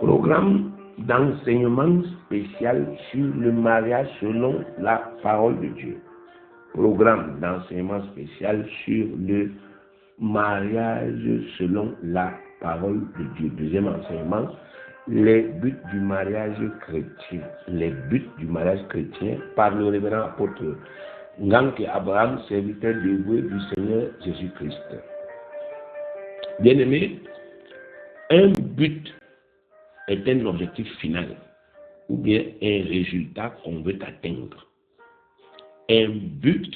Programme d'enseignement spécial sur le mariage selon la parole de Dieu. Programme d'enseignement spécial sur le mariage selon la parole de Dieu. Deuxième enseignement, les buts du mariage chrétien. Les buts du mariage chrétien par le révérend apôtre Nganke Abraham, serviteur dévoué du Seigneur Jésus-Christ. Bien-aimé, un but est un objectif final ou bien un résultat qu'on veut atteindre. Un but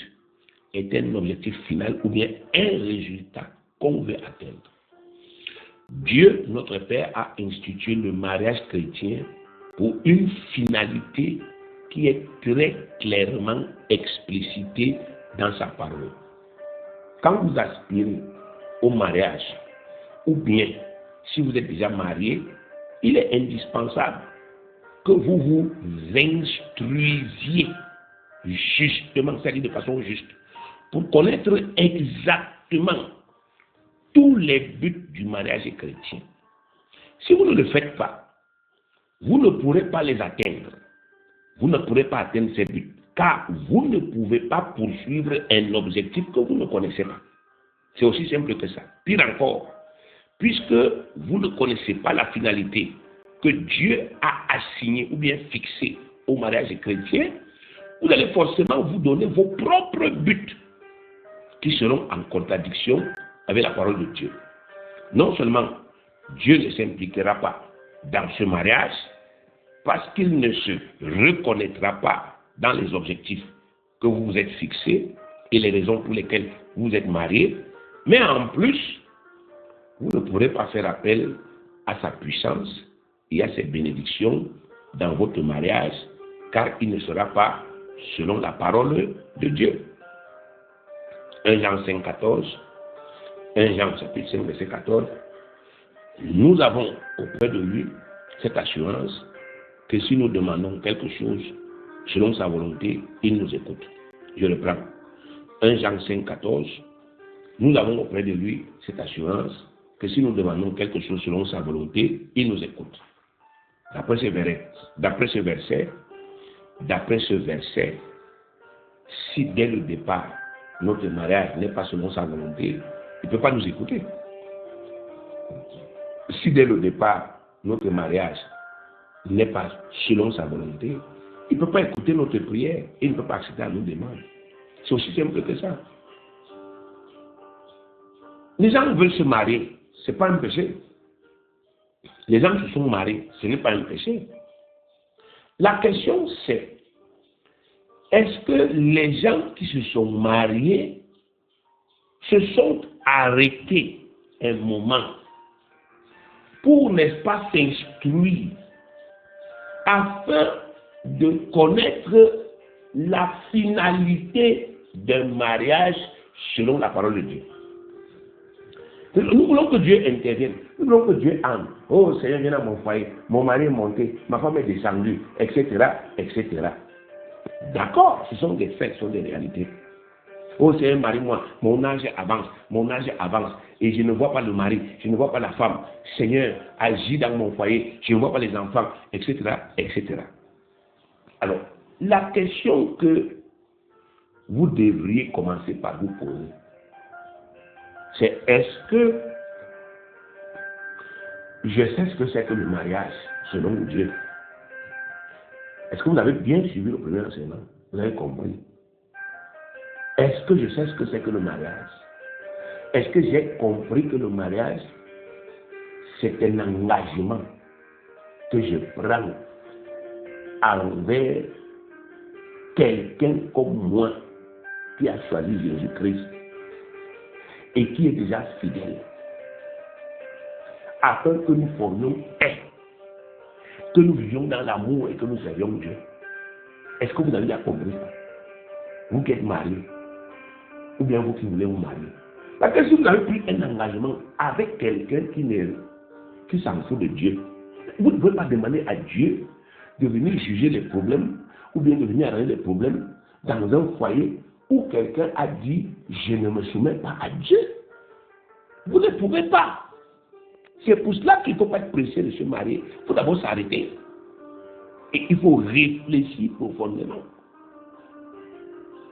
est un objectif final ou bien un résultat qu'on veut atteindre. Dieu, notre Père, a institué le mariage chrétien pour une finalité qui est très clairement explicitée dans sa parole. Quand vous aspirez au mariage, ou bien si vous êtes déjà marié, il est indispensable que vous vous instruisiez justement, c'est-à-dire de façon juste, pour connaître exactement tous les buts du mariage chrétien. Si vous ne le faites pas, vous ne pourrez pas les atteindre. Vous ne pourrez pas atteindre ces buts, car vous ne pouvez pas poursuivre un objectif que vous ne connaissez pas. C'est aussi simple que ça. Pire encore, puisque vous ne connaissez pas la finalité que Dieu a assignée ou bien fixée au mariage chrétien, vous allez forcément vous donner vos propres buts qui seront en contradiction avec la parole de Dieu. Non seulement Dieu ne s'impliquera pas dans ce mariage parce qu'il ne se reconnaîtra pas dans les objectifs que vous vous êtes fixés et les raisons pour lesquelles vous êtes mariés, mais en plus, vous ne pourrez pas faire appel à sa puissance et à ses bénédictions dans votre mariage, car il ne sera pas selon la parole de Dieu. 1 Jean 5, 14, 1 Jean chapitre 5, verset 14, nous avons auprès de lui cette assurance que si nous demandons quelque chose selon sa volonté, il nous écoute. Je reprends. 1 Jean 5, 14, nous avons auprès de lui cette assurance que si nous demandons quelque chose selon sa volonté, il nous écoute. D'après ce verset, si dès le départ, notre mariage n'est pas selon sa volonté, il ne peut pas nous écouter. Si dès le départ, notre mariage n'est pas selon sa volonté, il ne peut pas écouter notre prière et il ne peut pas accéder à nos demandes. C'est aussi simple que ça. Les gens veulent se marier, ce n'est pas un péché. Les gens se sont mariés, ce n'est pas un péché. La question c'est, est-ce que les gens qui se sont mariés se sont arrêtés un moment pour, n'est-ce pas, s'instruire afin de connaître la finalité d'un mariage selon la parole de Dieu? Nous voulons que Dieu intervienne. Nous voulons que Dieu entre. Oh Seigneur, viens dans mon foyer. Mon mari est monté. Ma femme est descendue. Etc. Etc. D'accord, ce sont des faits, ce sont des réalités. Oh Seigneur, marie-moi. Mon âge avance. Mon âge avance. Et je ne vois pas le mari. Je ne vois pas la femme. Seigneur, agis dans mon foyer. Je ne vois pas les enfants. Etc. Etc. Alors, la question que vous devriez commencer par vous poser, c'est est-ce que je sais ce que c'est que le mariage selon Dieu? Est-ce que vous avez bien suivi le premier enseignement? Vous avez compris? Est-ce que je sais ce que c'est que le mariage? Est-ce que j'ai compris que le mariage, c'est un engagement que je prends envers quelqu'un comme moi qui a choisi Jésus-Christ et qui est déjà fidèle, afin que nous formions un, que nous vivions dans l'amour et que nous servions Dieu? Est-ce que vous avez bien compris ça? Vous qui êtes mariés, ou bien vous qui voulez vous marier. Parce que si vous avez pris un engagement avec quelqu'un qui s'en fout de Dieu, vous ne pouvez pas demander à Dieu de venir juger les problèmes, ou bien de venir arranger les problèmes dans un foyer où quelqu'un a dit « je ne me soumets pas à Dieu ». Vous ne pouvez pas. C'est pour cela qu'il ne faut pas être pressé de se marier. Il faut d'abord s'arrêter. Et il faut réfléchir profondément.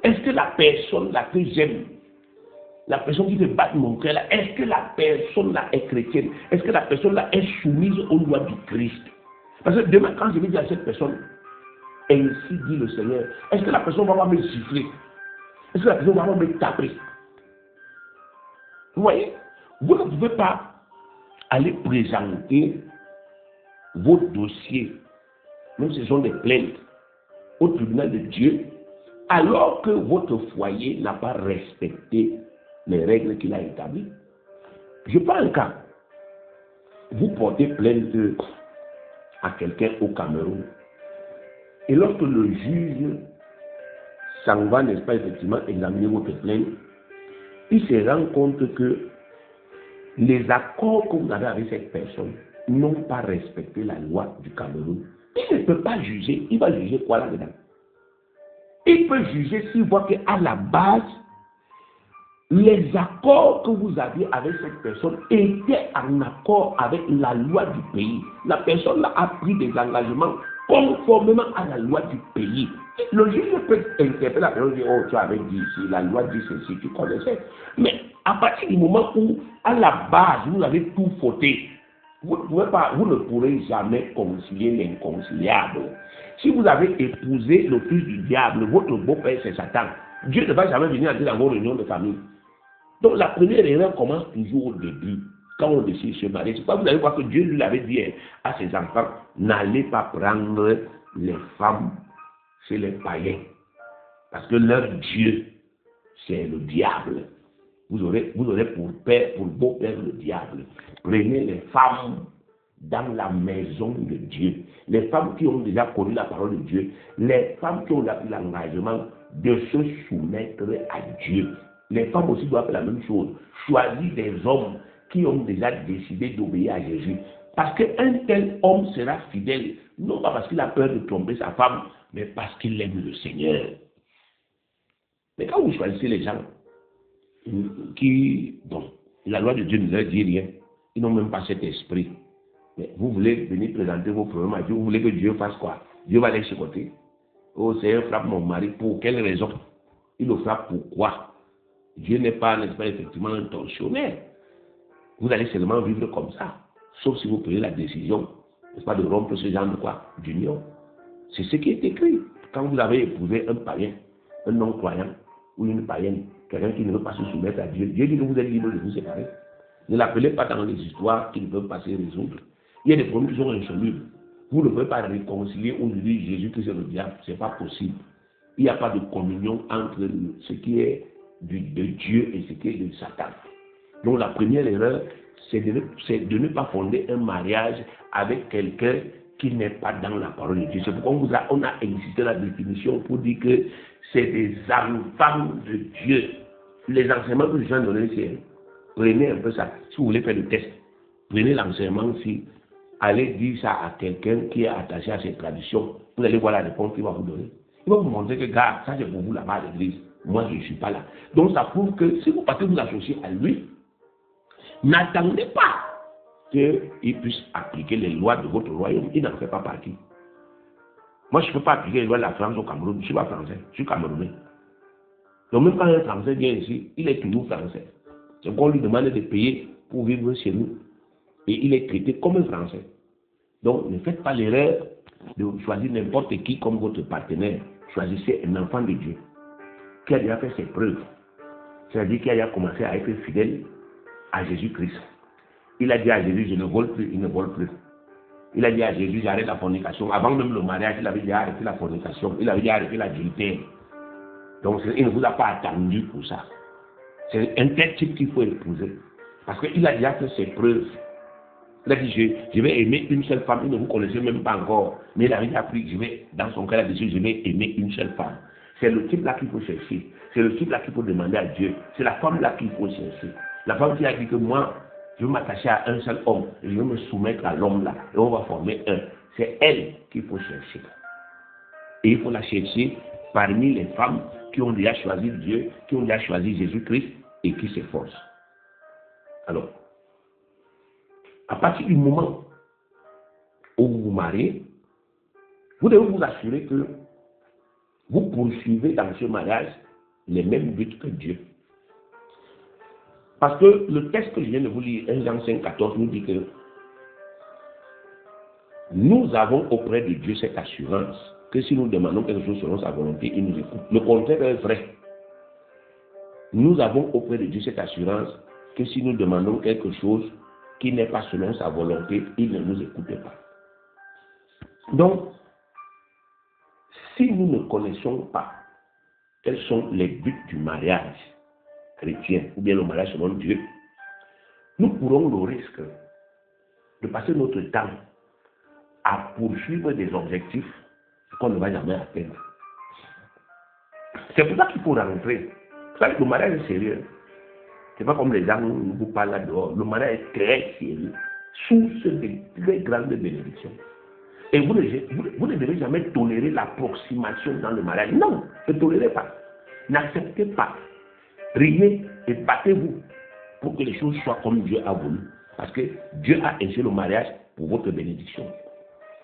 Est-ce que la personne là que j'aime, la personne qui fait battre mon cœur là, est-ce que la personne là est chrétienne? Est-ce que la personne là est soumise aux lois du Christ? Parce que demain, quand je vais dire à cette personne, ainsi dit le Seigneur, est-ce que la personne va pas me siffler? Est-ce que la personne va pas me taper? Vous voyez, vous ne pouvez pas aller présenter vos dossiers, même si ce sont des plaintes, au tribunal de Dieu, alors que votre foyer n'a pas respecté les règles qu'il a établies. Je prends un cas. Vous portez plainte à quelqu'un au Cameroun. Et lorsque le juge s'en va, n'est-ce pas, effectivement, examiner votre plainte, il se rend compte que les accords que vous avez avec cette personne n'ont pas respecté la loi du Cameroun. Il ne peut pas juger. Il va juger quoi là-dedans? Il peut juger s'il voit qu'à la base, les accords que vous aviez avec cette personne étaient en accord avec la loi du pays. La personne a pris des engagements conformément à la loi du pays. Le juge peut interpeller la personne et dire, oh, tu avais dit ici, la loi dit ceci, tu connaissais. Mais à partir du moment où, à la base, vous avez tout fauté, vous ne pourrez jamais concilier l'inconciliable. Si vous avez épousé le fils du diable, votre beau-père c'est Satan, Dieu ne va jamais venir entrer dans vos réunions de famille. Donc la première erreur commence toujours au début, quand on décide de se marier. C'est pas vous allez voir que Dieu lui avait dit à ses enfants, n'allez pas prendre les femmes chez les païens, parce que leur Dieu, c'est le diable. Vous aurez pour père, pour beau-père le diable. Prenez les femmes dans la maison de Dieu. Les femmes qui ont déjà connu la parole de Dieu. Les femmes qui ont pris l'engagement de se soumettre à Dieu. Les femmes aussi doivent faire la même chose. Choisir des hommes qui ont déjà décidé d'obéir à Jésus. Parce qu'un tel homme sera fidèle, non pas parce qu'il a peur de tromper sa femme, mais parce qu'il aime le Seigneur. Mais quand vous choisissez les gens qui, bon, la loi de Dieu ne leur dit rien, ils n'ont même pas cet esprit. Mais vous voulez venir présenter vos problèmes à Dieu, vous voulez que Dieu fasse quoi? Dieu va les chicoter. Oh Seigneur, frappe mon mari, pour quelle raison? Il le frappe pourquoi? Dieu n'est pas, n'est-ce pas, effectivement un tortionnaire. Vous allez seulement vivre comme ça, sauf si vous prenez la décision, n'est-ce pas, de rompre ce genre de quoi? D'union. C'est ce qui est écrit. Quand vous avez épousé un païen, un non-croyant ou une païenne, quelqu'un qui ne veut pas se soumettre à Dieu, Dieu dit que vous êtes libre de vous séparer. Ne l'appelez pas dans les histoires qui ne peuvent pas se résoudre. Il y a des problèmes qui sont insolubles. Vous ne pouvez pas réconcilier aujourd'hui Jésus que c'est le diable. Ce n'est pas possible. Il n'y a pas de communion entre ce qui est de Dieu et ce qui est de Satan. Donc la première erreur, c'est de ne pas fonder un mariage avec quelqu'un qui n'est pas dans la parole de Dieu. C'est pourquoi on a existé la définition pour dire que c'est des enfants de Dieu. Les enseignements que les gens donnent, c'est prenez un peu ça. Si vous voulez faire le test, prenez l'enseignement aussi. Allez dire ça à quelqu'un qui est attaché à ses traditions. Vous allez voir la réponse qu'il va vous donner. Il va vous montrer que, gars, ça c'est pour vous là-bas à l'église. Moi, je ne suis pas là. Donc, ça prouve que si vous partez vous associer à lui, n'attendez pas qu'il puisse appliquer les lois de votre royaume. Il n'en fait pas partie. Moi, je ne peux pas appliquer les lois de la France au Cameroun. Je ne suis pas français. Je suis camerounais. Donc, même quand un Français vient ici, il est toujours français. C'est qu'on lui demande de payer pour vivre chez nous. Et il est traité comme un Français. Donc, ne faites pas l'erreur de choisir n'importe qui comme votre partenaire. Choisissez un enfant de Dieu qui a déjà fait ses preuves. C'est-à-dire qui a déjà commencé à être fidèle à Jésus-Christ. Il a dit à Jésus, je ne vole plus, il ne vole plus. Il a dit à Jésus, j'arrête la fornication. Avant même le mariage, il avait déjà arrêté la fornication. Il avait déjà arrêté l'adultère. Donc, il ne vous a pas attendu pour ça. C'est un tel type qu'il faut épouser. Parce qu'il a déjà fait ses preuves. Il a dit, je vais aimer une seule femme. Il ne vous connaissez même pas encore. Mais il a déjà appris, dans son cas, là-dessus, je vais aimer une seule femme. C'est le type là qu'il faut chercher. C'est le type là qu'il faut demander à Dieu. C'est la femme là qu'il faut chercher. La femme qui a dit que moi, je veux m'attacher à un seul homme. Et je veux me soumettre à l'homme là. Et on va former un. C'est elle qu'il faut chercher. Et il faut la chercher parmi les femmes qui ont déjà choisi Dieu, qui ont déjà choisi Jésus-Christ et qui s'efforcent. Alors, À partir du moment où vous vous mariez, vous devez vous assurer que vous poursuivez dans ce mariage les mêmes buts que Dieu. Parce que le texte que je viens de vous lire, 1 Jean 5, 14, nous dit que nous avons auprès de Dieu cette assurance que si nous demandons quelque chose selon sa volonté, il nous écoute. Le contraire est vrai. Nous avons auprès de Dieu cette assurance que si nous demandons quelque chose qui n'est pas selon sa volonté, il ne nous écoute pas. Donc, si nous ne connaissons pas quels sont les buts du mariage chrétien ou bien le mariage selon Dieu, nous courons le risque de passer notre temps à poursuivre des objectifs qu'on ne va jamais atteindre. C'est pour ça qu'il faut rentrer. Vous savez, le mariage est sérieux. C'est pas comme les gens vous parlent là dehors. Le mariage est très sérieux, source de très grandes bénédictions. Et vous ne devez jamais tolérer l'approximation dans le mariage. Non, ne tolérez pas. N'acceptez pas. Riez et battez-vous pour que les choses soient comme Dieu a voulu. Parce que Dieu a inscrit le mariage pour votre bénédiction.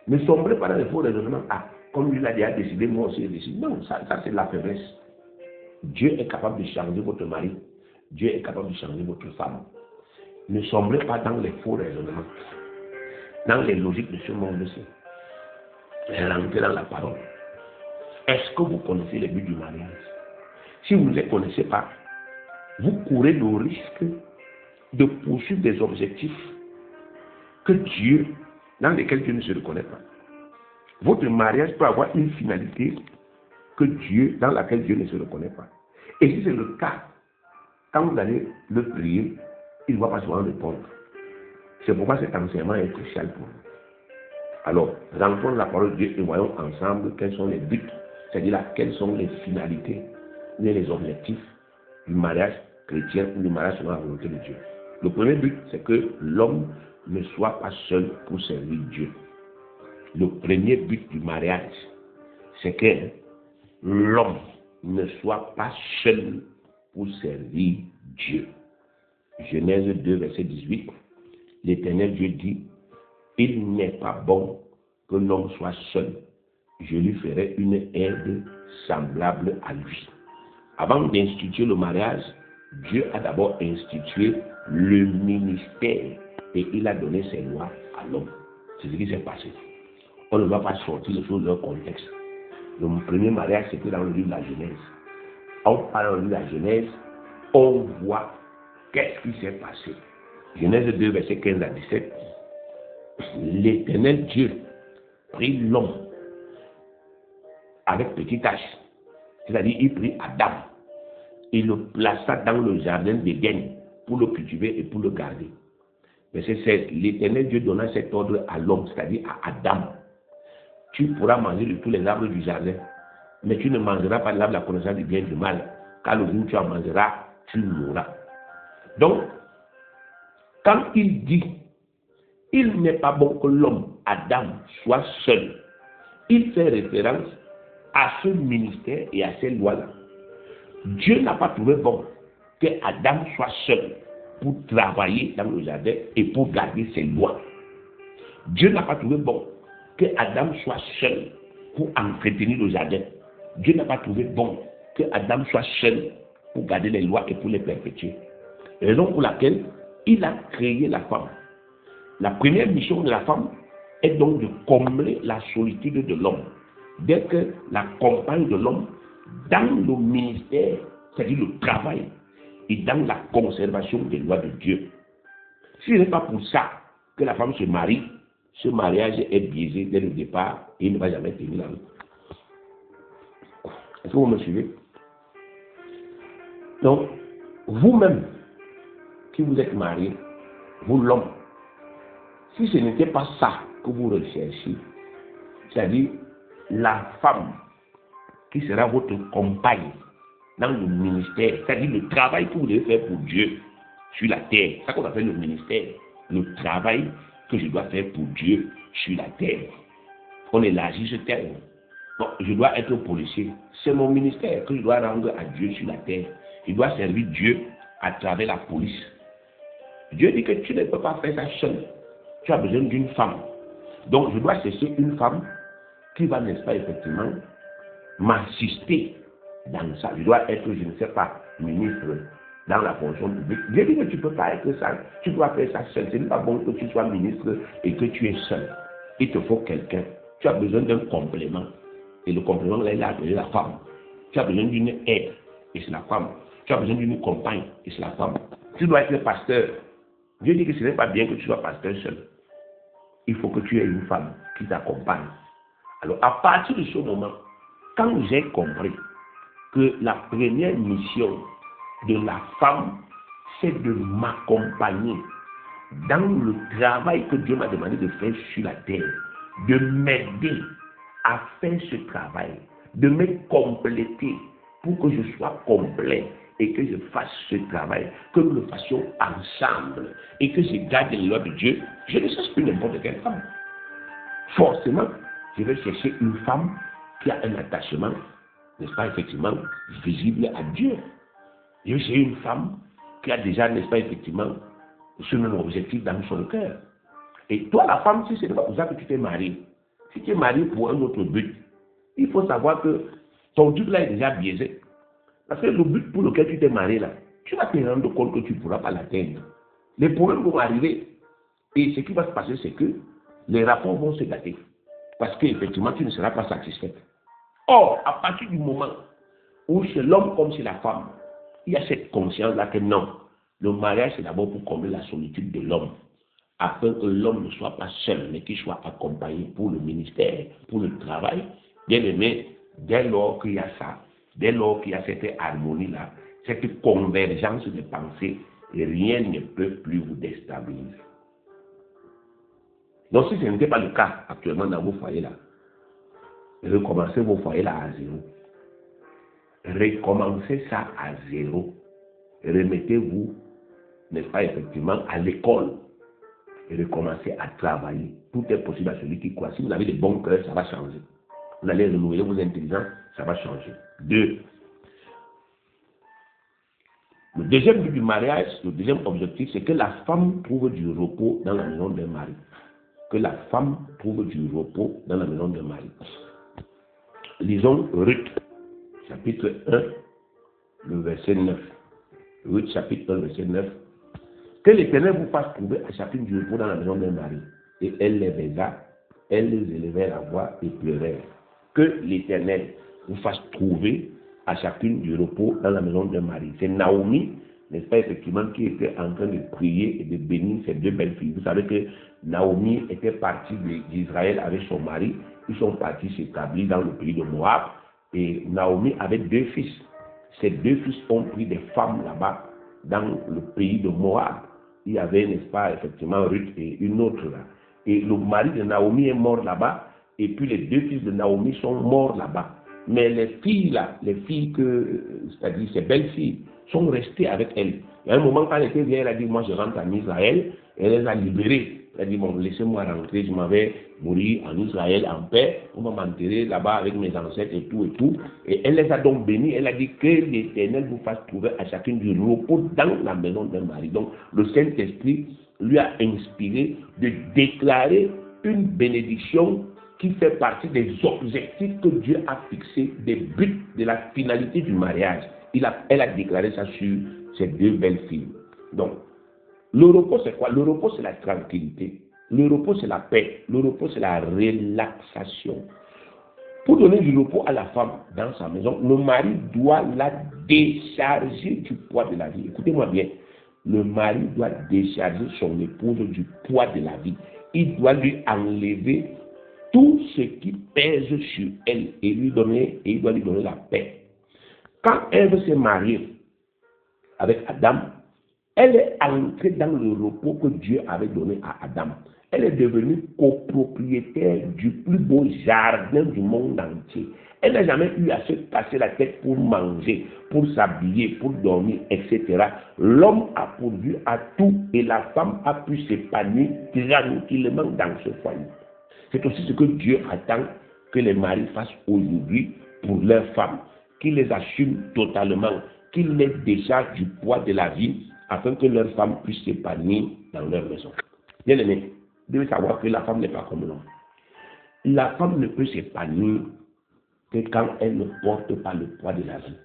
Ne sombrez pas dans les faux raisonnements. Ah, comme il a déjà décidé, moi aussi j'ai décidé. Non, ça c'est la faiblesse. Dieu est capable de changer votre mari. Dieu est capable de changer votre femme. Ne sombrez pas dans les faux raisonnements, dans les logiques de ce monde-ci. Rentrez dans la parole. Est-ce que vous connaissez les buts du mariage? Si vous ne les connaissez pas, vous courez le risque de poursuivre des objectifs que Dieu, dans lesquels Dieu ne se reconnaît pas. Votre mariage peut avoir une finalité que Dieu, dans laquelle Dieu ne se reconnaît pas. Et si c'est le cas, quand vous allez le prier, il ne va pas souvent répondre. C'est pourquoi cet enseignement est crucial pour nous. Alors, rentrons dans la parole de Dieu et voyons ensemble quels sont les buts, c'est-à-dire quelles sont les finalités, les objectifs du mariage chrétien ou du mariage selon la volonté de Dieu. Le premier but, c'est que l'homme ne soit pas seul pour servir Dieu. Le premier but du mariage, c'est que l'homme ne soit pas seul pour servir Dieu. Genèse 2, verset 18, l'Éternel Dieu dit, il n'est pas bon que l'homme soit seul. Je lui ferai une aide semblable à lui. Avant d'instituer le mariage, Dieu a d'abord institué le ministère et il a donné ses lois à l'homme. C'est ce qui s'est passé. On ne va pas sortir les choses de leur contexte. Le premier mariage, c'était dans le livre de la Genèse. On parle dans le livre de la Genèse, on voit qu'est-ce qui s'est passé. Genèse 2, verset 15 à 17. L'Éternel Dieu prit l'homme avec petit h, c'est-à-dire il prit Adam, il le plaça dans le jardin d'Éden pour le cultiver et pour le garder. Verset 16, l'Éternel Dieu donna cet ordre à l'homme, c'est-à-dire à Adam. Tu pourras manger de tous les arbres du jardin, mais tu ne mangeras pas de l'arbre de la connaissance du bien et du mal, car le jour où tu en mangeras, tu mourras. Donc, quand il dit, il n'est pas bon que l'homme, Adam, soit seul, il fait référence à ce ministère et à ces lois-là. Dieu n'a pas trouvé bon que Adam soit seul pour travailler dans le jardin et pour garder ses lois. Dieu n'a pas trouvé bon que Adam soit seul pour entretenir le jardin. Dieu n'a pas trouvé bon que Adam soit seul pour garder les lois et pour les perpétuer. Raison pour laquelle il a créé la femme. La première mission de la femme est donc de combler la solitude de l'homme, d'être la compagne de l'homme dans le ministère, c'est-à-dire le travail, et dans la conservation des lois de Dieu. Si ce n'est pas pour ça que la femme se marie, ce mariage est biaisé dès le départ et il ne va jamais tenir la route. Est-ce que vous me suivez? Donc, vous-même, qui vous êtes marié, vous l'homme, si ce n'était pas ça que vous recherchez, c'est-à-dire la femme qui sera votre compagne dans le ministère, c'est-à-dire le travail que vous devez faire pour Dieu sur la terre, c'est ça qu'on appelle le ministère, le travail que je dois faire pour Dieu sur la terre. On élargit ce terme. Bon, je dois être policier, c'est mon ministère que je dois rendre à Dieu sur la terre. Je dois servir Dieu à travers la police. Dieu dit que tu ne peux pas faire ça seul. tu as besoin d'une femme. Donc, je dois chercher une femme qui va, n'est-ce pas, effectivement, m'assister dans ça. Je dois être, je ne sais pas, ministre dans la fonction publique. Je dis que tu ne peux pas être ça. Tu dois faire ça seul. Ce n'est pas bon que tu sois ministre et que tu es seul. Il te faut quelqu'un. Tu as besoin d'un complément. Et le complément, là, il a appelé la femme. Tu as besoin d'une aide. Et c'est la femme. Tu as besoin d'une compagne. Et c'est la femme. Tu dois être pasteur. Dieu dit que ce n'est pas bien que tu sois pasteur seul. Il faut que tu aies une femme qui t'accompagne. Alors, à partir de ce moment, quand j'ai compris que la première mission de la femme, c'est de m'accompagner dans le travail que Dieu m'a demandé de faire sur la terre, de m'aider à faire ce travail, de me compléter pour que je sois complet et que je fasse ce travail, que nous le fassions ensemble et que je garde les lois de Dieu, je ne cherche plus n'importe quelle femme. Forcément, je vais chercher une femme qui a un attachement, n'est-ce pas, effectivement, visible à Dieu. Je vais chercher une femme qui a déjà, n'est-ce pas, effectivement, ce même objectif dans son cœur. Et toi, la femme, si ce n'est pas pour ça que tu t'es marié, si tu es marié pour un autre but, il faut savoir que ton but là est déjà biaisé. Parce que le but pour lequel tu t'es marié là, tu vas te rendre compte que tu ne pourras pas l'atteindre. Les problèmes vont arriver. Et ce qui va se passer, c'est que les rapports vont se gâter. Parce qu'effectivement, tu ne seras pas satisfait. Or, à partir du moment où chez l'homme comme chez la femme, il y a cette conscience-là que non, le mariage c'est d'abord pour combler la solitude de l'homme, afin que l'homme ne soit pas seul, mais qu'il soit accompagné pour le ministère, pour le travail. Bien aimé, dès lors qu'il y a ça, dès lors qu'il y a cette harmonie-là, cette convergence de pensée, rien ne peut plus vous déstabiliser. Donc si ce n'était pas le cas actuellement dans vos foyers-là, recommencez vos foyers-là à zéro. Recommencez ça à zéro. Remettez-vous, n'est-ce pas, effectivement, à l'école et recommencez à travailler. Tout est possible à celui qui croit. Si vous avez des bons cœurs, ça va changer. Vous allez renouveler vos intelligences, ça va changer. 2. Le deuxième but du mariage, le deuxième objectif, c'est que la femme trouve du repos dans la maison d'un mari. Que la femme trouve du repos dans la maison d'un mari. Lisons Ruth, chapitre 1, le verset 9. Ruth, chapitre 1, verset 9. Que l'Éternel vous fasse trouver à chacune du repos dans la maison d'un mari. Et elle les baisa, elle les élevait la voix et pleurait. Que l'Éternel vous fasse trouver à chacune du repos dans la maison d'un mari. C'est Naomi, n'est-ce pas, effectivement, qui était en train de prier et de bénir ses deux belles filles. Vous savez que Naomi était partie d'Israël avec son mari. Ils sont partis s'établir dans le pays de Moab. Et Naomi avait 2 fils. Ces 2 fils ont pris des femmes là-bas, dans le pays de Moab. Il y avait, n'est-ce pas, effectivement, Ruth et une autre là. Et le mari de Naomi est mort là-bas. Et puis les 2 fils de Naomi sont morts là-bas. Mais les filles là, les filles c'est-à-dire ces belles filles, sont restées avec elle. Et à un moment, quand elle était vieille, elle a dit, moi je rentre en Israël. Et elle les a libérées. Elle a dit, bon, laissez-moi rentrer, je m'en vais mourir en Israël en paix. On va m'enterrer là-bas avec mes ancêtres et tout et tout. Et elle les a donc bénis. Elle a dit que l'Éternel vous fasse trouver à chacune du repos dans la maison d'un mari. Donc, le Saint-Esprit lui a inspiré de déclarer une bénédiction qui fait partie des objectifs que Dieu a fixés, des buts, de la finalité du mariage. Elle a déclaré ça sur ces 2 belles filles. Donc, le repos, c'est quoi? Le repos, c'est la tranquillité. Le repos, c'est la paix. Le repos, c'est la relaxation. Pour donner du repos à la femme dans sa maison, le mari doit la décharger du poids de la vie. Écoutez-moi bien. Le mari doit décharger son épouse du poids de la vie. Il doit lui enlever tout ce qui pèse sur elle et il doit lui donner la paix. Quand Ève s'est mariée avec Adam, elle est entrée dans le repos que Dieu avait donné à Adam. Elle est devenue copropriétaire du plus beau jardin du monde entier. Elle n'a jamais eu à se casser la tête pour manger, pour s'habiller, pour dormir, etc. L'homme a pourvu à tout et la femme a pu s'épanouir tranquillement dans ce foyer. C'est aussi ce que Dieu attend que les maris fassent aujourd'hui pour leurs femmes, qu'ils les assument totalement, qu'ils les déchargent du poids de la vie afin que leurs femmes puissent s'épanouir dans leur maison. Bien aimé, devez savoir que la femme n'est pas comme l'homme. La femme ne peut s'épanouir que quand elle ne porte pas le poids de la vie.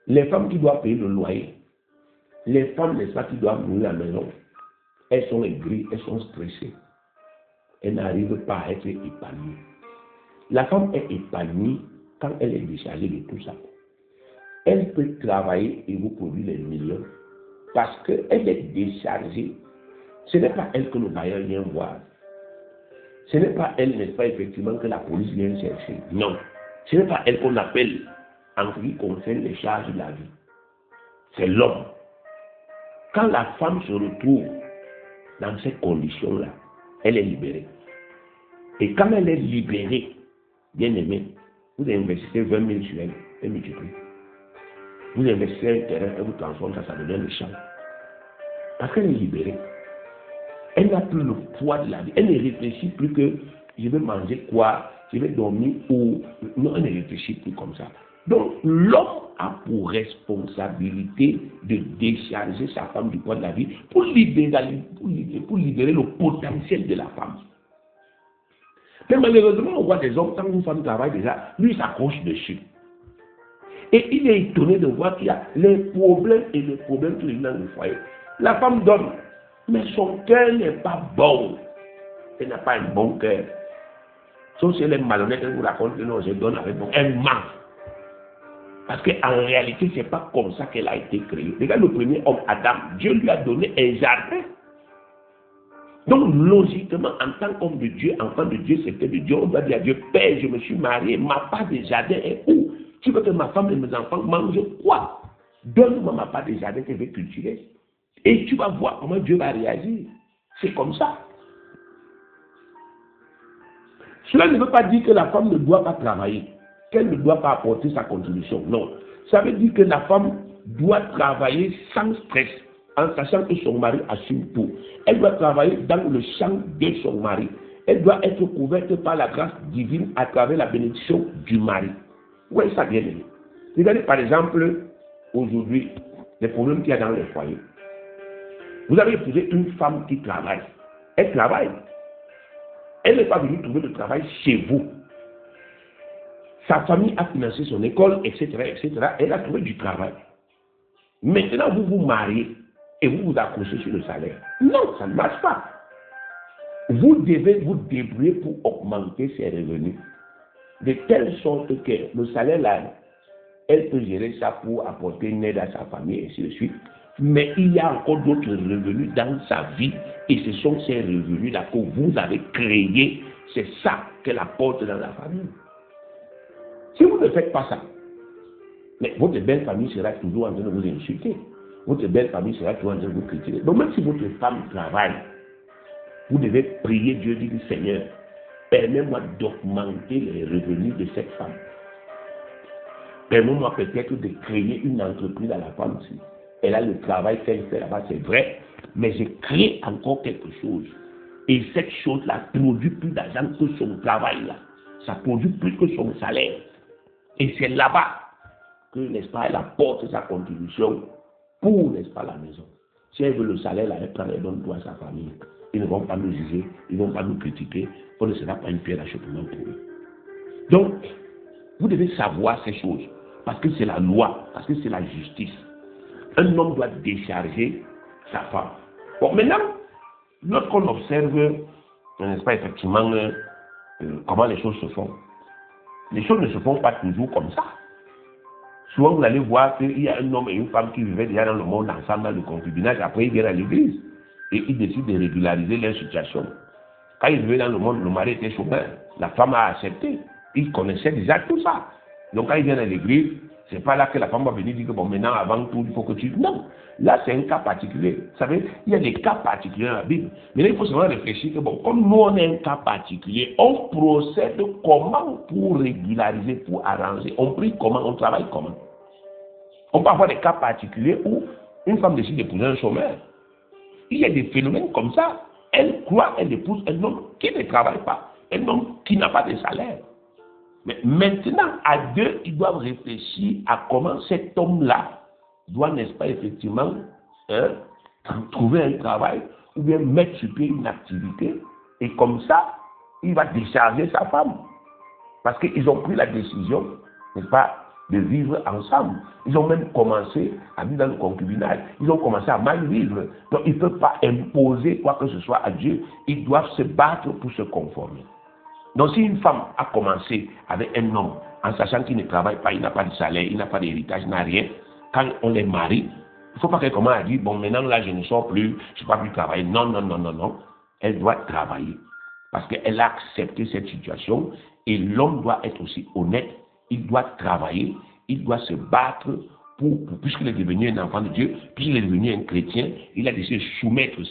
Les femmes qui doivent payer le loyer, les femmes, n'est-ce pas, qui doivent nourrir la maison, elles sont aigries, elles sont stressées. Elles n'arrivent pas à être épanouies. La femme est épanouie quand elle est déchargée de tout ça. Elle peut travailler et vous produire des millions parce qu'elle est déchargée. Ce n'est pas elle que le bailleur vient voir. Ce n'est pas elle, n'est-ce pas, effectivement, que la police vient chercher. Non. Ce n'est pas elle qu'on appelle en ce qui concerne les charges de la vie. C'est l'homme. Quand la femme se retrouve dans ces conditions-là, elle est libérée. Et quand elle est libérée, bien aimée, vous investissez 20 000 sur elle, elle multiplie. Vous investissez un terrain, elle vous transforme, ça devient le champ. Parce qu'elle est libérée. Elle n'a plus le poids de la vie. Elle ne réfléchit plus que je vais manger quoi, je vais dormir où. Non, elle ne réfléchit plus comme ça. Donc, l'homme a pour responsabilité de décharger sa femme du poids de la vie pour libérer le potentiel de la femme. Mais malheureusement, on voit des hommes, quand une femme travaille déjà, lui il s'accroche dessus. Et il est étonné de voir qu'il y a les problèmes et les problèmes qui sont dans le foyer. La femme donne, mais son cœur n'est pas bon. Elle n'a pas un bon cœur. Sauf si elle est malhonnête, elle vous raconte que non, je donne avec bon. Elle ment. Parce qu'en réalité, ce n'est pas comme ça qu'elle a été créée. Regarde le premier homme, Adam. Dieu lui a donné un jardin. Donc, logiquement, en tant qu'homme de Dieu, enfant de Dieu, c'était de Dieu, on doit dire à Dieu, Père, je me suis marié, ma part de jardin est où? Tu veux que ma femme et mes enfants mangent quoi? Donne-moi ma part de jardin que je vais cultiver. Et tu vas voir comment Dieu va réagir. C'est comme ça. Cela ne veut pas dire que la femme ne doit pas travailler, qu'elle ne doit pas apporter sa contribution. Non. Ça veut dire que la femme doit travailler sans stress, en sachant que son mari assume tout. Elle doit travailler dans le champ de son mari. Elle doit être couverte par la grâce divine à travers la bénédiction du mari. Oui, ça vient de lui. Regardez par exemple, aujourd'hui, les problèmes qu'il y a dans les foyers. Vous avez épousé une femme qui travaille. Elle travaille. Elle n'est pas venue trouver le travail chez vous. Sa famille a financé son école, etc., etc. Elle a trouvé du travail. Maintenant, vous vous mariez et vous vous accrochez sur le salaire. Non, ça ne marche pas. Vous devez vous débrouiller pour augmenter ses revenus. De telle sorte que le salaire là, elle peut gérer ça pour apporter une aide à sa famille et ainsi de suite. Mais il y a encore d'autres revenus dans sa vie et ce sont ces revenus-là que vous avez créés. C'est ça qu'elle apporte dans la famille. Si vous ne faites pas ça, mais votre belle famille sera toujours en train de vous insulter. Votre belle famille sera toujours en train de vous critiquer. Donc même si votre femme travaille, vous devez prier Dieu, dire Seigneur, permets-moi d'augmenter les revenus de cette femme. Permets-moi peut-être de créer une entreprise à la femme aussi. Elle a le travail qu'elle fait là-bas, c'est vrai, mais je crée encore quelque chose. Et cette chose-là produit plus d'argent que son travail là. Ça produit plus que son salaire. Et c'est là-bas que, n'est-ce pas, elle apporte sa contribution pour, n'est-ce pas, la maison. Si elle veut le salaire, là, elle prend et donne tout à sa famille. Ils ne vont pas nous juger, ils ne vont pas nous critiquer, on ne sera pas une pierre d'achoppement pour eux. Donc, vous devez savoir ces choses, parce que c'est la loi, parce que c'est la justice. Un homme doit décharger sa femme. Bon, maintenant, lorsqu'on observe, n'est-ce pas, effectivement, comment les choses se font, les choses ne se font pas toujours comme ça. Souvent, vous allez voir qu'il y a un homme et une femme qui vivaient déjà dans le monde ensemble, dans le concubinage, après ils viennent à l'église et ils décident de régulariser leur situation. Quand ils vivaient dans le monde, le mari était chômeur, la femme a accepté. Ils connaissaient déjà tout ça. Donc quand ils viennent à l'église, c'est pas là que la femme va venir dire que bon, maintenant, avant tout, il faut que tu... Non, là c'est un cas particulier. Vous savez, il y a des cas particuliers dans la Bible. Mais là, il faut seulement réfléchir que bon, comme nous on est un cas particulier, on procède comment pour régulariser, pour arranger. On prie comment, on travaille comment. On peut avoir des cas particuliers où une femme décide d'épouser un chômeur. Il y a des phénomènes comme ça. Elle croit, elle épouse un homme qui ne travaille pas, un homme qui n'a pas de salaire. Mais maintenant, à deux, ils doivent réfléchir à comment cet homme-là doit, n'est-ce pas, effectivement, trouver un travail ou bien mettre sur pied une activité, et comme ça, il va décharger sa femme. Parce qu'ils ont pris la décision, n'est-ce pas, de vivre ensemble. Ils ont même commencé à vivre dans le concubinage. Ils ont commencé à mal vivre. Donc ils ne peuvent pas imposer quoi que ce soit à Dieu. Ils doivent se battre pour se conformer. Donc si une femme a commencé avec un homme, en sachant qu'il ne travaille pas, il n'a pas de salaire, il n'a pas d'héritage, il n'a rien, quand on les marie, il ne faut pas qu'elle commence à dire, bon maintenant là je ne sors plus, je ne suis pas plus travailler. Non, non, non, non, non. Elle doit travailler. Parce qu'elle a accepté cette situation et l'homme doit être aussi honnête. Il doit travailler, il doit se battre puisqu'il est devenu un enfant de Dieu, puisqu'il est devenu un chrétien, il a décidé de soumettre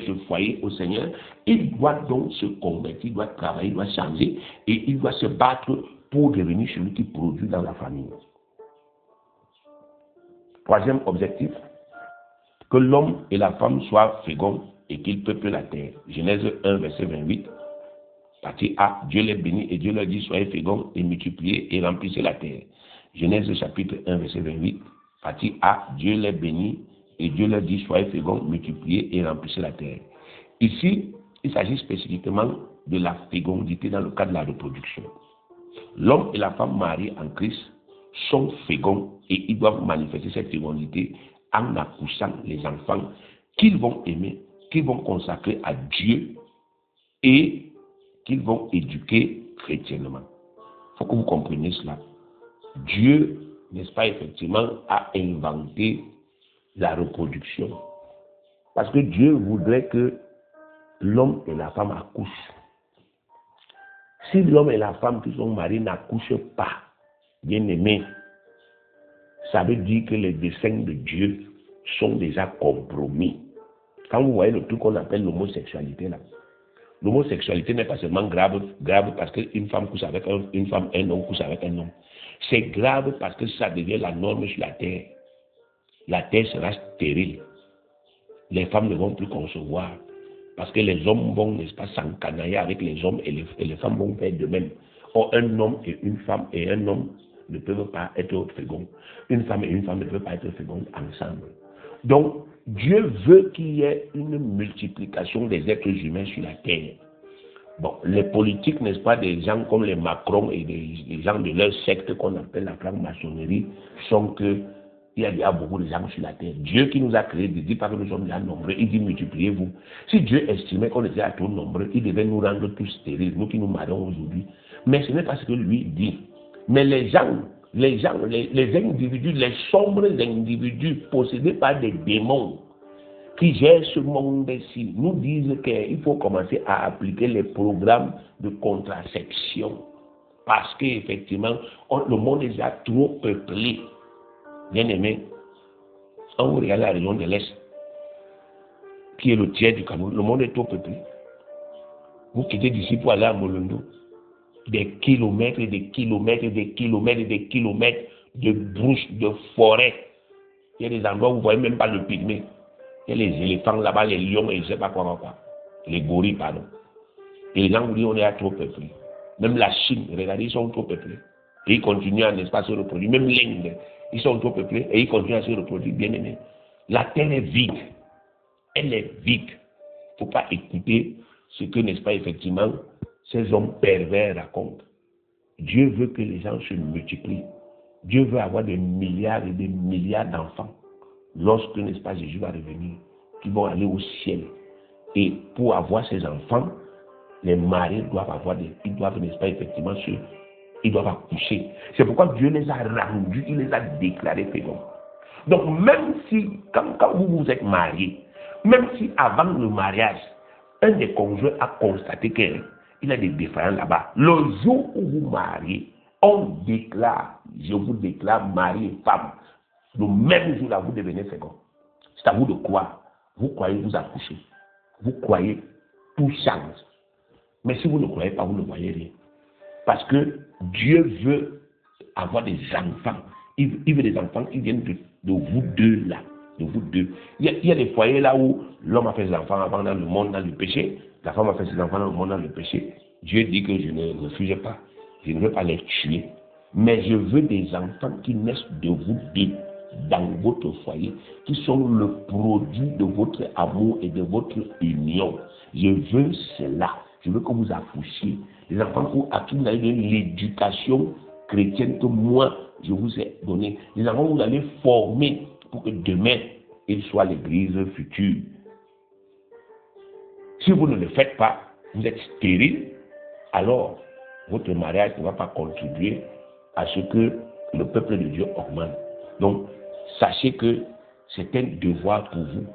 ce foyer au Seigneur. Il doit donc se convertir, il doit travailler, il doit changer et il doit se battre pour devenir celui qui produit dans la famille. Troisième objectif, que l'homme et la femme soient féconds et qu'ils peuplent la terre. Genèse 1, verset 28. Partie A, Dieu les bénit et Dieu leur dit, soyez féconds et multipliez et remplissez la terre. Genèse chapitre 1, verset 28. Partie A, Dieu les bénit et Dieu leur dit, soyez féconds, multipliez et remplissez la terre. Ici, il s'agit spécifiquement de la fécondité dans le cadre de la reproduction. L'homme et la femme mariés en Christ sont féconds et ils doivent manifester cette fécondité en accouchant les enfants qu'ils vont aimer, qu'ils vont consacrer à Dieu et qu'ils vont éduquer chrétiennement. Il faut que vous compreniez cela. Dieu, n'est-ce pas, effectivement, a inventé la reproduction. Parce que Dieu voudrait que l'homme et la femme accouchent. Si l'homme et la femme qui sont mariés n'accouchent pas, bien aimés, ça veut dire que les desseins de Dieu sont déjà compromis. Quand vous voyez le truc qu'on appelle l'homosexualité là, l'homosexualité n'est pas seulement grave parce qu'une femme couche avec une femme, un homme couche avec un homme. C'est grave parce que ça devient la norme sur la terre. La terre sera stérile. Les femmes ne vont plus concevoir. Parce que les hommes vont, n'est-ce pas, s'encanailler avec les hommes et les femmes vont faire de même. Or, un homme et une femme et un homme ne peuvent pas être féconds. Une femme et une femme ne peuvent pas être fécondes ensemble. Donc, Dieu veut qu'il y ait une multiplication des êtres humains sur la terre. Bon, les politiques, n'est-ce pas, des gens comme les Macron et des gens de leur secte qu'on appelle la franc-maçonnerie, sont que il y a déjà beaucoup de gens sur la terre. Dieu qui nous a créés ne dit pas que nous sommes déjà nombreux, il dit multipliez-vous. Si Dieu estimait qu'on était à trop nombreux, il devait nous rendre tous stériles, nous qui nous marions aujourd'hui. Mais ce n'est pas ce que lui dit. Mais les individus, les sombres individus possédés par des démons qui gèrent ce monde-ci, nous disent qu'il faut commencer à appliquer les programmes de contraception. Parce qu'effectivement, le monde est déjà trop peuplé. Bien aimé, quand vous regardez la région de l'Est, qui est le tiers du Cameroun, le monde est trop peuplé. Vous quittez d'ici pour aller à Molondo, des kilomètres et des kilomètres et des kilomètres et des kilomètres de brouches, de forêts. Il y a des endroits où vous ne voyez même pas le pygmée. Il y a les éléphants là-bas, les lions et je ne sais pas quoi. Les gorilles, pardon. Et les gens vous disent on est trop peuplé. Même la Chine, regardez, ils sont trop peuplés. Et ils continuent à n'est-ce pas se reproduire. Même l'Inde, ils sont trop peuplés et ils continuent à se reproduire, bien aimés. La terre est vide. Elle est vide. Il ne faut pas écouter ce que, n'est-ce pas, effectivement, ces hommes pervers racontent. Dieu veut que les gens se multiplient. Dieu veut avoir des milliards et des milliards d'enfants. Lorsque, n'est-ce pas, Jésus va revenir, qui vont aller au ciel. Et pour avoir ces enfants, les maris doivent n'est-ce pas, effectivement, ils doivent accoucher. C'est pourquoi Dieu les a rendus, il les a déclarés féconds. Donc, même si, quand vous êtes mariés, même si avant le mariage, un des conjoints a constaté qu'il a des défaillances là-bas, le jour où vous mariez, on déclare, je vous déclare mari et femme. Le même jour là, vous devenez fécond. C'est à vous de croire. Vous croyez, vous accouchez. Vous croyez, tout change. Mais si vous ne croyez pas, vous ne voyez rien. Parce que Dieu veut avoir des enfants. Il veut des enfants qui viennent de vous deux là. De vous deux. Il y a des foyers là où l'homme a fait ses enfants avant dans le monde, dans le péché. La femme a fait ses enfants dans le monde, dans le péché. Dieu dit que je ne refuse pas. Je ne veux pas les tuer. Mais je veux des enfants qui naissent de vous deux. dans votre foyer, qui sont le produit de votre amour et de votre union. Je veux cela. Je veux que vous accouchiez. Les enfants à qui vous avez donné l'éducation chrétienne que moi, je vous ai donné. Les enfants, vous allez former pour que demain, ils soient l'église future. Si vous ne le faites pas, vous êtes stérile, alors votre mariage ne va pas contribuer à ce que le peuple de Dieu augmente. Donc, sachez que c'est un devoir pour vous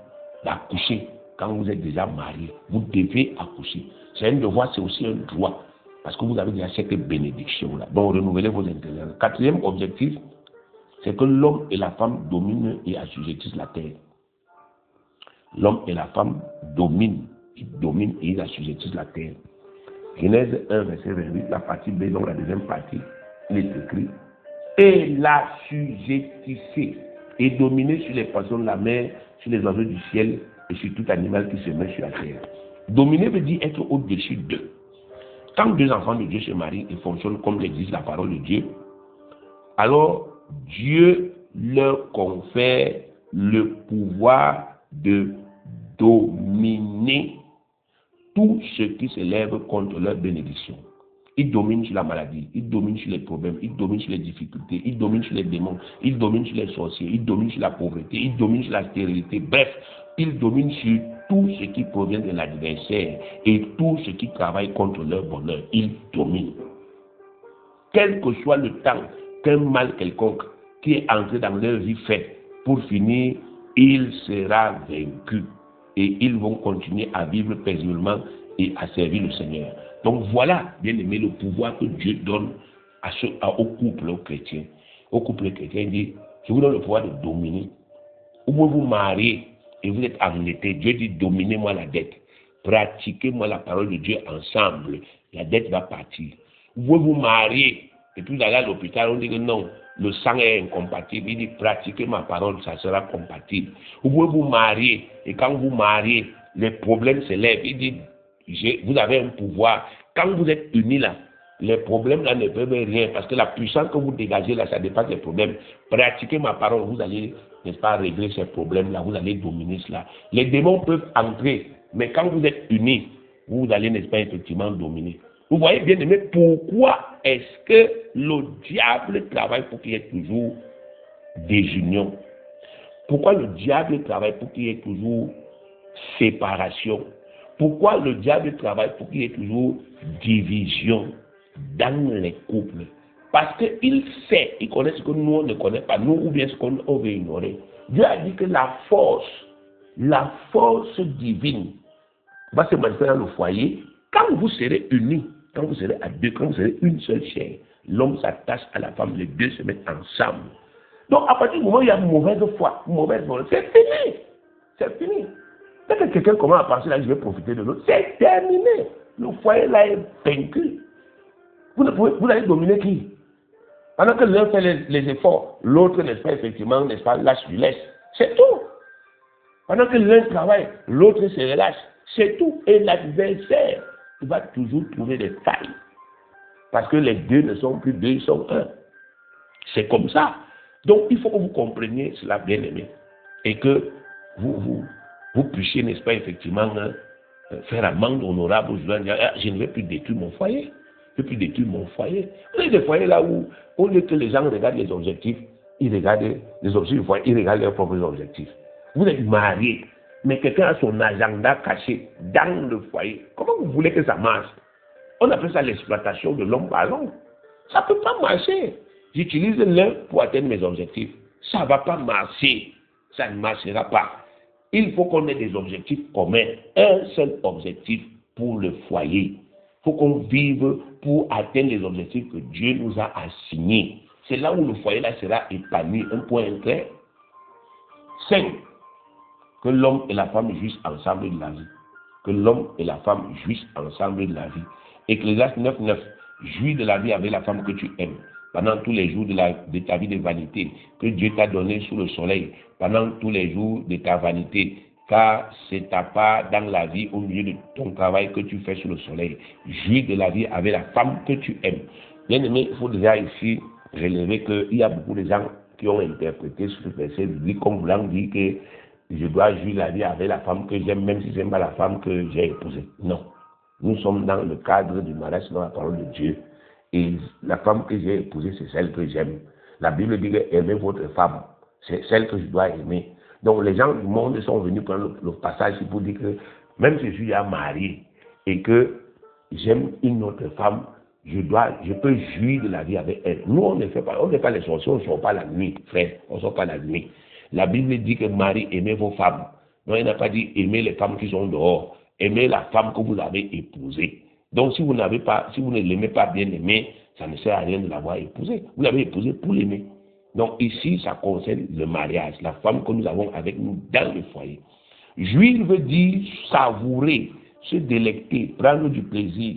d'accoucher quand vous êtes déjà marié. Vous devez accoucher. C'est un devoir, c'est aussi un droit. Parce que vous avez déjà cette bénédiction-là. Donc, renouvelez vos intérêts. Le quatrième objectif, c'est que l'homme et la femme dominent et assujettissent la terre. L'homme et la femme dominent et ils assujettissent la terre. Genèse 1, verset 28, la partie B, donc la deuxième partie, il est écrit, et l'assujettissez et dominez sur les poissons de la mer, sur les oiseaux du ciel et sur tout animal qui se met sur la terre. Dominer veut dire être au-dessus d'eux. Quand deux enfants de Dieu se marient et fonctionnent comme l'exige la parole de Dieu, alors Dieu leur confère le pouvoir de dominer tout ce qui s'élève contre leur bénédiction. Ils dominent sur la maladie, ils dominent sur les problèmes, ils dominent sur les difficultés, ils dominent sur les démons, ils dominent sur les sorciers, ils dominent sur la pauvreté, ils dominent sur la stérilité. Bref, ils dominent sur tout ce qui provient de l'adversaire et tout ce qui travaille contre leur bonheur. Ils dominent. Quel que soit le temps qu'un mal quelconque qui est entré dans leur vie fait, pour finir, il sera vaincu. Et ils vont continuer à vivre paisiblement et à servir le Seigneur. Donc voilà, bien aimé, le pouvoir que Dieu donne au couple chrétien. Au couple chrétien, il dit, je vous donne le pouvoir de dominer. Vous pouvez vous marier et vous êtes endetté. Dieu dit, dominez-moi la dette. Pratiquez-moi la parole de Dieu ensemble. La dette va partir. Vous pouvez vous marier et puis vous allez à l'hôpital, on dit que non, le sang est incompatible. Il dit, pratiquez ma parole, ça sera compatible. Vous pouvez vous marier et quand vous mariez, les problèmes s'élèvent. Il dit, vous avez un pouvoir. Quand vous êtes unis là, les problèmes là ne peuvent rien parce que la puissance que vous dégagez là, ça dépasse les problèmes. Pratiquez ma parole, vous allez, n'est-ce pas, régler ces problèmes là, vous allez dominer cela. Les démons peuvent entrer, mais quand vous êtes unis, vous allez, n'est-ce pas, effectivement dominer. Vous voyez bien aimé, pourquoi est-ce que le diable travaille pour qu'il y ait toujours désunion? Pourquoi le diable travaille pour qu'il y ait toujours séparation? Pourquoi le diable travaille pour qu'il y ait toujours division dans les couples? Parce qu'il sait, il connaît ce que nous on ne connaît pas, nous ou bien ce qu'on veut ignorer. Dieu a dit que la force divine va se manifester dans le foyer quand vous serez unis, quand vous serez à deux, quand vous serez une seule chair. L'homme s'attache à la femme, les deux se mettent ensemble. Donc à partir du moment où il y a mauvaise foi, mauvaise volonté, c'est fini. C'est fini. Dès que quelqu'un commence à penser là, je vais profiter de l'autre, c'est terminé. Le foyer là est vaincu. Vous allez dominer qui? Pendant que l'un fait les efforts, l'autre, n'est-ce pas, effectivement, n'est-ce pas, lâche du lest. C'est tout. Pendant que l'un travaille, l'autre se relâche. C'est tout. Et l'adversaire, il va toujours trouver des failles. Parce que les deux ne sont plus deux, ils sont un. C'est comme ça. Donc, il faut que vous compreniez cela, bien aimé. Et que vous puissiez, n'est-ce pas, effectivement, faire amende honorable aux gens, dire, je ne vais plus détruire mon foyer. Je ne vais plus détruire mon foyer. Vous avez des foyers là où, au lieu que les gens regardent les objectifs, ils regardent les objectifs du foyer, ils regardent leurs propres objectifs. Vous êtes mariés, mais quelqu'un a son agenda caché dans le foyer. Comment vous voulez que ça marche? On appelle ça l'exploitation de l'homme par l'homme. Ça ne peut pas marcher. J'utilise l'un pour atteindre mes objectifs. Ça ne va pas marcher. Ça ne marchera pas. Il faut qu'on ait des objectifs communs. Un seul objectif pour le foyer. Il faut qu'on vive pour atteindre les objectifs que Dieu nous a assignés. C'est là où le foyer là sera épanoui. Un point clair. 5. Que l'homme et la femme jouissent ensemble de la vie. Que l'homme et la femme jouissent ensemble de la vie. Ecclésiaste 9:9. Jouis de la vie avec la femme que tu aimes. Pendant tous les jours de ta vie de vanité, que Dieu t'a donné sous le soleil, pendant tous les jours de ta vanité, car c'est ta part dans la vie au milieu de ton travail que tu fais sous le soleil. Jouis de la vie avec la femme que tu aimes. Bien aimé, il faut déjà ici relever qu'il y a beaucoup de gens qui ont interprété ce verset biblique comme voulant dire que je dois jouir la vie avec la femme que j'aime, même si ce n'est pas la femme que j'ai épousée. Non. Nous sommes dans le cadre du mariage dans la parole de Dieu. Et la femme que j'ai épousée, c'est celle que j'aime. La Bible dit que aimez votre femme. C'est celle que je dois aimer. Donc les gens du monde sont venus prendre le passage pour dire que même si je suis déjà marié et que j'aime une autre femme, je peux jouir de la vie avec elle. Nous, on n'est pas les sorciers, on ne sort pas la nuit, frère. On ne sort pas la nuit. La Bible dit que Marie, aimez vos femmes. Non, il n'a pas dit aimez les femmes qui sont dehors. Aimez la femme que vous avez épousée. Donc, si vous ne l'aimez pas bien aimée, ça ne sert à rien de l'avoir épousée. Vous l'avez épousée pour l'aimer. Donc, ici, ça concerne le mariage, la femme que nous avons avec nous dans le foyer. Jouir veut dire savourer, se délecter, prendre du plaisir.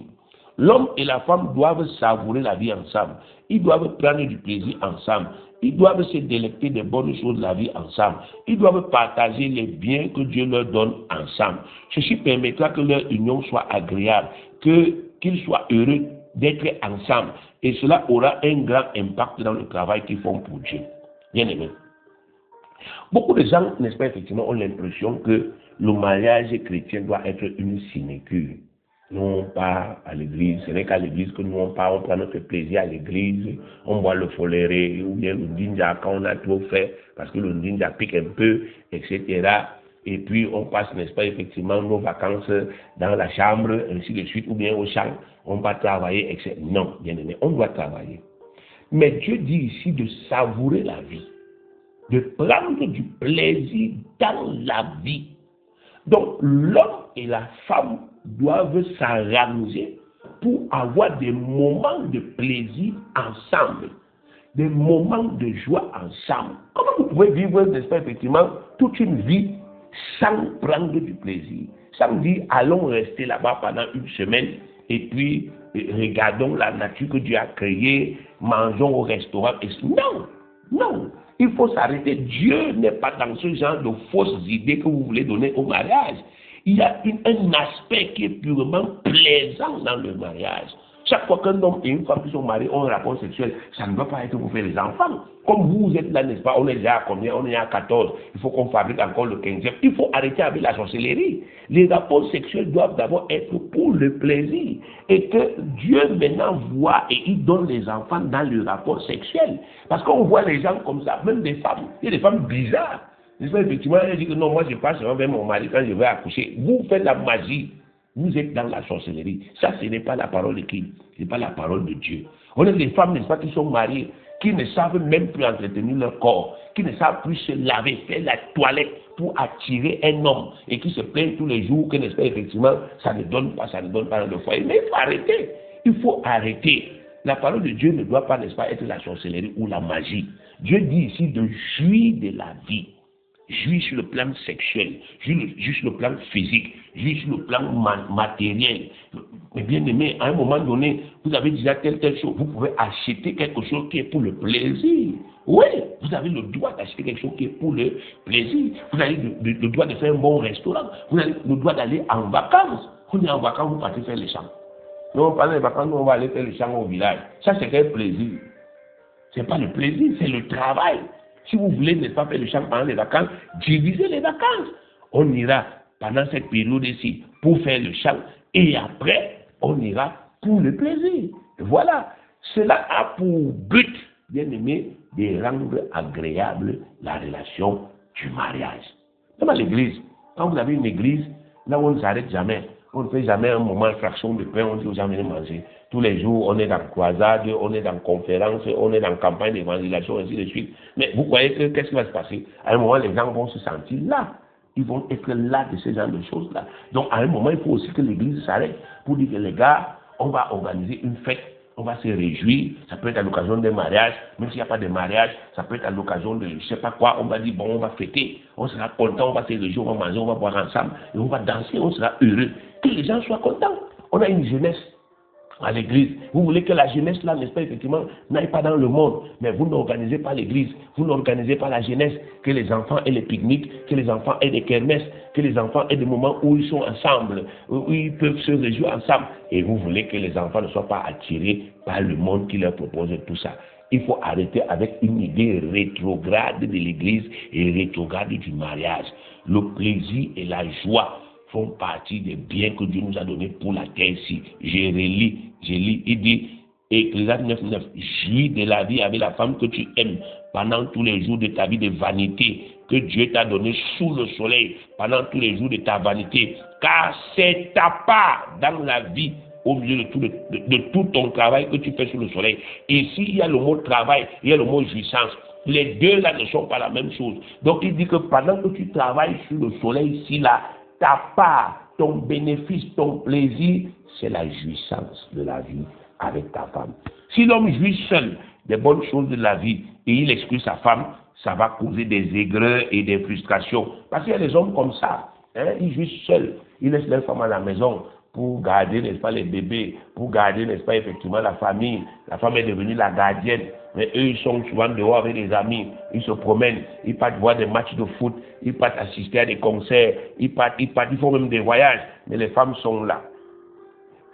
L'homme et la femme doivent savourer la vie ensemble. Ils doivent prendre du plaisir ensemble. Ils doivent se délecter des bonnes choses de la vie ensemble. Ils doivent partager les biens que Dieu leur donne ensemble. Ceci permettra que leur union soit agréable, qu'ils soient heureux d'être ensemble. Et cela aura un grand impact dans le travail qu'ils font pour Dieu. Bien aimé. Beaucoup de gens, n'est-ce pas, effectivement, ont l'impression que le mariage chrétien doit être une sinécure. Nous, on part à l'église, ce n'est qu'à l'église que nous, on part, on prend notre plaisir à l'église, on boit le foléré, ou bien le ninja quand on a trop fait, parce que le ninja pique un peu, etc. Et puis, on passe, n'est-ce pas, effectivement, nos vacances dans la chambre, ainsi de suite, ou bien au champ, on va travailler, etc. Non, bien aimé, on doit travailler. Mais Dieu dit ici de savourer la vie, de prendre du plaisir dans la vie. Donc, l'homme et la femme doivent s'arranger pour avoir des moments de plaisir ensemble, des moments de joie ensemble. Comment vous pouvez vivre, n'est-ce pas, effectivement, toute une vie sans prendre du plaisir, sans dire allons rester là-bas pendant une semaine et puis regardons la nature que Dieu a créée, mangeons au restaurant. Non, non. Il faut s'arrêter. Dieu n'est pas dans ce genre de fausses idées que vous voulez donner au mariage. Il y a un aspect qui est purement plaisant dans le mariage. Chaque fois qu'un homme et une femme qui sont mariés ont un rapport sexuel, ça ne doit pas être pour faire les enfants. Comme vous êtes là, n'est-ce pas, on est déjà à combien? On est à 14. Il faut qu'on fabrique encore le 15e. Il faut arrêter avec la sorcellerie. Les rapports sexuels doivent d'abord être pour le plaisir. Et que Dieu maintenant voit et il donne les enfants dans le rapport sexuel. Parce qu'on voit les gens comme ça, même des femmes. Il y a des femmes bizarres. Effectivement, elle dit que non, moi je passe vers mon mari quand je vais accoucher. Vous faites la magie. Vous êtes dans la sorcellerie. Ça, ce n'est pas la parole de qui? Ce n'est pas la parole de Dieu. On a des femmes, n'est-ce pas, qui sont mariées, qui ne savent même plus entretenir leur corps, qui ne savent plus se laver, faire la toilette pour attirer un homme et qui se plaignent tous les jours que, n'est-ce pas, effectivement, ça ne donne pas dans le foyer. Mais il faut arrêter. Il faut arrêter. La parole de Dieu ne doit pas, n'est-ce pas, être la sorcellerie ou la magie. Dieu dit ici de jouir de la vie. Jouir sur le plan sexuel, jouir sur le plan physique, jouir sur le plan matériel. Mais bien aimé, à un moment donné, vous avez déjà telle chose, vous pouvez acheter quelque chose qui est pour le plaisir. Oui, vous avez le droit d'acheter quelque chose qui est pour le plaisir. Vous avez le droit de faire un bon restaurant. Vous avez le droit d'aller en vacances. Quand on est en vacances, vous partez faire les champs. Nous, pendant les vacances, nous, on va aller faire les champs au village. Ça, c'est un plaisir. Ce n'est pas le plaisir, c'est le travail. Si vous voulez ne pas faire le champ pendant les vacances, divisez les vacances. On ira pendant cette période-ci pour faire le champ et après, on ira pour le plaisir. Voilà. Cela a pour but, bien aimé, de rendre agréable la relation du mariage. Dans l'église, quand vous avez une église, là où on ne s'arrête jamais, on ne fait jamais un moment de fraction de pain, on dit aux gens venez manger. Tous les jours, on est dans croisade, on est dans conférence, on est dans campagne d'évangélisation, ainsi de suite. Mais vous croyez que qu'est-ce qui va se passer? À un moment, les gens vont se sentir là. Ils vont être là de ce genre de choses-là. Donc, à un moment, il faut aussi que l'église s'arrête pour dire que les gars, on va organiser une fête, on va se réjouir. Ça peut être à l'occasion d'un mariage, même s'il n'y a pas de mariage, ça peut être à l'occasion de je ne sais pas quoi. On va dire, bon, on va fêter, on sera content, on va se réjouir, on va manger, on va boire ensemble, et on va danser, on sera heureux. Que les gens soient contents. On a une jeunesse à l'église. Vous voulez que la jeunesse, là, n'est-ce pas, effectivement, n'aille pas dans le monde, mais vous n'organisez pas l'église, vous n'organisez pas la jeunesse, que les enfants aient les pique-niques, que les enfants aient des kermesses, que les enfants aient des moments où ils sont ensemble, où ils peuvent se réjouir ensemble. Et vous voulez que les enfants ne soient pas attirés par le monde qui leur propose tout ça. Il faut arrêter avec une idée rétrograde de l'Église et rétrograde du mariage. Le plaisir et la joie font partie des biens que Dieu nous a donnés pour la terre ici. J'ai lis, il dit, Ecclésiaste 9:9, jouis de la vie avec la femme que tu aimes pendant tous les jours de ta vie de vanité que Dieu t'a donné sous le soleil, pendant tous les jours de ta vanité, car c'est ta part dans la vie au milieu de tout ton travail que tu fais sous le soleil. Ici, il y a le mot travail, il y a le mot jouissance. Les deux là ne sont pas la même chose. Donc il dit que pendant que tu travailles sous le soleil ici là, ta part, ton bénéfice, ton plaisir, c'est la jouissance de la vie avec ta femme. Si l'homme jouit seul des bonnes choses de la vie et il exclut sa femme, ça va causer des aigreurs et des frustrations. Parce qu'il y a des hommes comme ça, hein, ils jouissent seuls, ils laissent leur femme à la maison pour garder, n'est-ce pas, les bébés, pour garder, n'est-ce pas, effectivement, la famille. La femme est devenue la gardienne. Mais eux, ils sont souvent dehors avec des amis, ils se promènent, ils partent voir des matchs de foot, ils partent assister à des concerts, ils font même des voyages, mais les femmes sont là.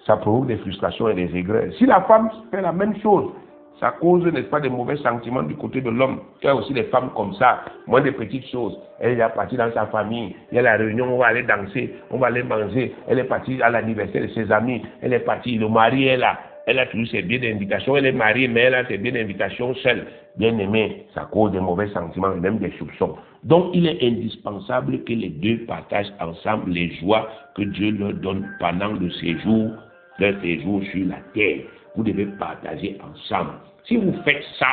Ça provoque des frustrations et des aigreurs. Si la femme fait la même chose, ça cause, n'est-ce pas, des mauvais sentiments du côté de l'homme. Il y a aussi des femmes comme ça, moins des petites choses. Elle est partie dans sa famille, il y a la réunion, on va aller danser, on va aller manger. Elle est partie à l'anniversaire de ses amis, elle est partie, le mari est là. Elle a toujours ses billets d'invitation, elle est mariée, mais elle a ses billets d'invitation seule. Bien aimé, ça cause des mauvais sentiments et même des soupçons. Donc, il est indispensable que les deux partagent ensemble les joies que Dieu leur donne pendant le séjour, leur séjour sur la terre. Vous devez partager ensemble. Si vous faites ça,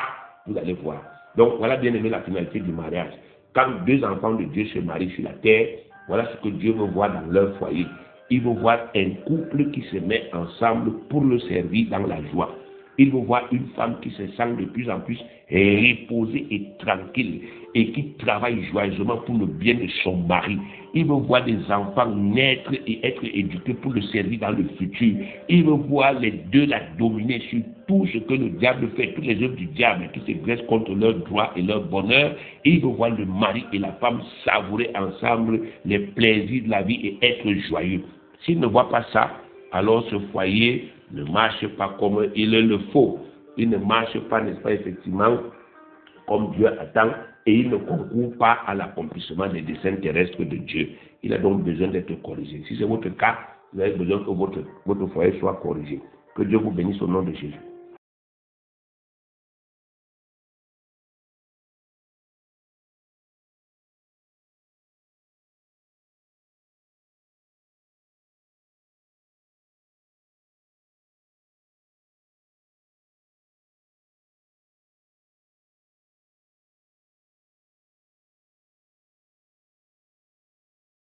vous allez voir. Donc, voilà, bien aimé, la finalité du mariage. Quand deux enfants de Dieu se marient sur la terre, voilà ce que Dieu veut voir dans leur foyer. Il veut voir un couple qui se met ensemble pour le servir dans la joie. Il veut voir une femme qui se sent de plus en plus reposée et tranquille et qui travaille joyeusement pour le bien de son mari. Il veut voir des enfants naître et être éduqués pour le servir dans le futur. Il veut voir les deux la dominer sur tout ce que le diable fait, toutes les œuvres du diable qui se dressent contre leur droit et leur bonheur. Et il veut voir le mari et la femme savourer ensemble les plaisirs de la vie et être joyeux. S'il ne voit pas ça, alors ce foyer ne marche pas comme il le faut. Il ne marche pas, n'est-ce pas, effectivement, comme Dieu attend, et il ne concourt pas à l'accomplissement des desseins terrestres de Dieu. Il a donc besoin d'être corrigé. Si c'est votre cas, vous avez besoin que votre foyer soit corrigé. Que Dieu vous bénisse au nom de Jésus.